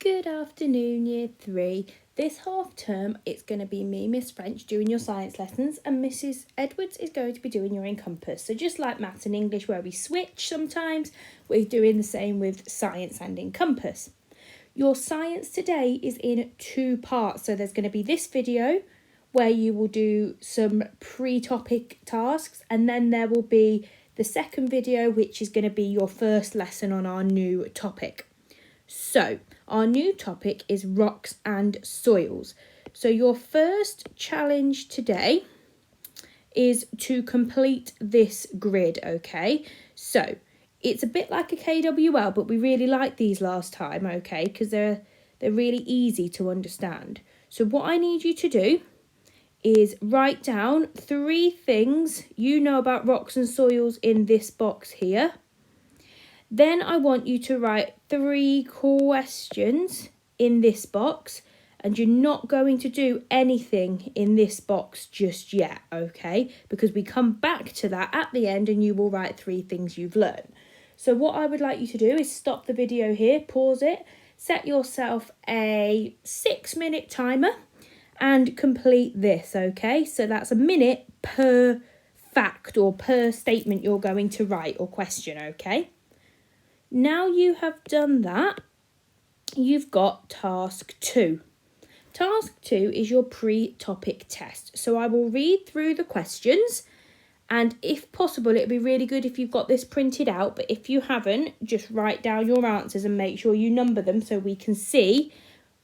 Good afternoon, Year 3. This half term, it's going to be me, Miss French, doing your science lessons, and Mrs Edwards is going to be doing your Encompass. So just like maths and English where we switch sometimes, we're doing the same with science and Encompass. Your science today is in 2 parts. So there's going to be this video where you will do some pre-topic tasks, and then there will be the second video, which is going to be your first lesson on our new topic. So, our new topic is rocks and soils. So your first challenge today is to complete this grid, okay? So, it's a bit like a KWL, but we really liked these last time, okay? Because they're really easy to understand. So what I need you to do is write down 3 things you know about rocks and soils in this box here. Then I want you to write 3 questions in this box, and you're not going to do anything in this box just yet, okay? Because we come back to that at the end and you will write 3 things you've learned. So what I would like you to do is stop the video here, pause it, set yourself a 6-minute timer and complete this, okay? So that's a minute per fact or per statement you're going to write or question, okay? Now you have done that, you've got task 2. Task 2 is your pre-topic test. So I will read through the questions, and if possible, it'd be really good if you've got this printed out, but if you haven't, just write down your answers and make sure you number them so we can see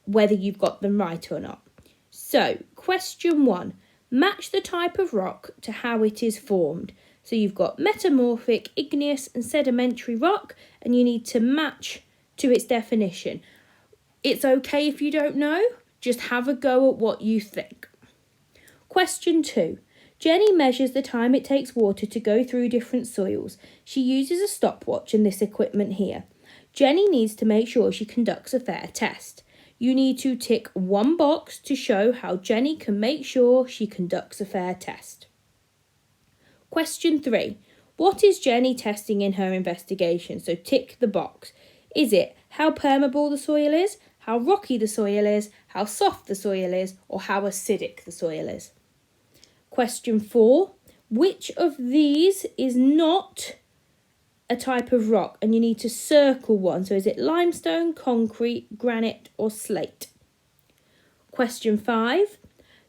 whether you've got them right or not. So, question 1, match the type of rock to how it is formed. So you've got metamorphic, igneous and sedimentary rock, and you need to match to its definition. It's okay if you don't know, just have a go at what you think. Question 2. Jenny measures the time it takes water to go through different soils. She uses a stopwatch and this equipment here. Jenny needs to make sure she conducts a fair test. You need to tick 1 box to show how Jenny can make sure she conducts a fair test. Question 3. What is Jenny testing in her investigation? So tick the box. Is it how permeable the soil is, how rocky the soil is, how soft the soil is, or how acidic the soil is? Question 4. Which of these is not a type of rock? And you need to circle one. So is it limestone, concrete, granite, or slate? Question 5.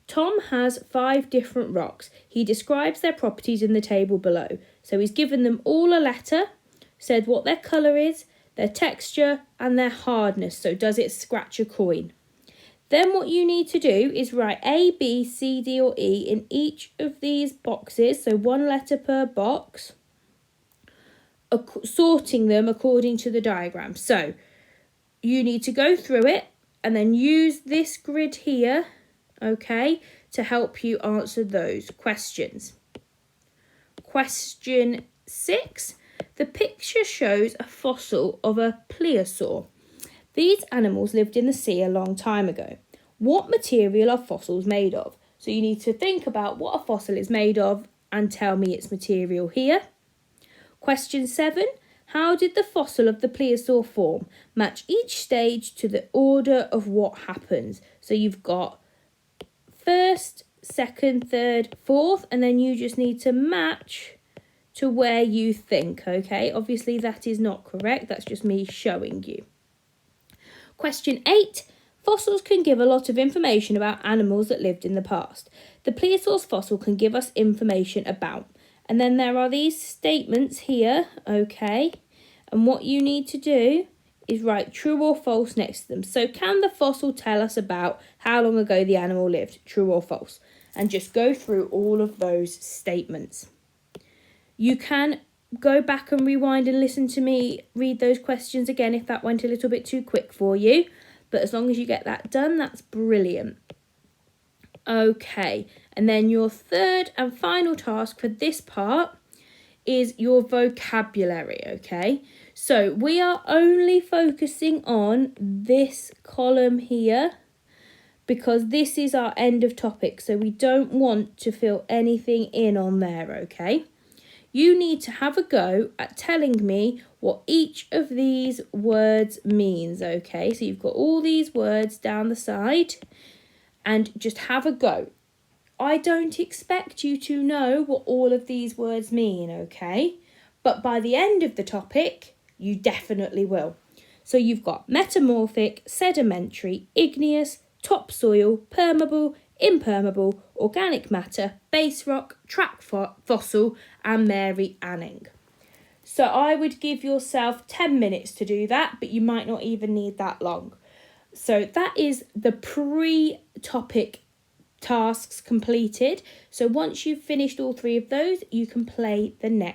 Tom has 5 different rocks. He describes their properties in the table below. So he's given them all a letter, said what their colour is, their texture and their hardness. So does it scratch a coin? Then what you need to do is write A, B, C, D or E in each of these boxes. So 1 letter per box, sorting them according to the diagram. So you need to go through it and then use this grid here, okay, to help you answer those questions. Question 6. The picture shows a fossil of a plesiosaur. These animals lived in the sea a long time ago. What material are fossils made of? So you need to think about what a fossil is made of and tell me its material here. Question 7. How did the fossil of the plesiosaur form? Match each stage to the order of what happens. So you've got 1st, 2nd, 3rd, 4th, and then you just need to match to where you think, okay? Obviously that is not correct, that's just me showing you. Question 8. Fossils can give a lot of information about animals that lived in the past. The plesiosaur's fossil can give us information about. And then there are these statements here, okay? And what you need to do is write true or false next to them. So can the fossil tell us about how long ago the animal lived? True or false? And just go through all of those statements. You can go back and rewind and listen to me read those questions again if that went a little bit too quick for you. But as long as you get that done, that's brilliant. Okay, and then your 3rd and final task for this part is your vocabulary, okay? So we are only focusing on this column here because this is our end of topic, so we don't want to fill anything in on there, okay? You need to have a go at telling me what each of these words means, okay? So you've got all these words down the side and just have a go. I don't expect you to know what all of these words mean, okay? But by the end of the topic, you definitely will. So you've got metamorphic, sedimentary, igneous, topsoil, permeable, impermeable, organic matter, base rock, track fossil, and Mary Anning. So I would give yourself 10 minutes to do that, but you might not even need that long. So that is the pre-topic tasks completed. So once you've finished all 3 of those, you can play the next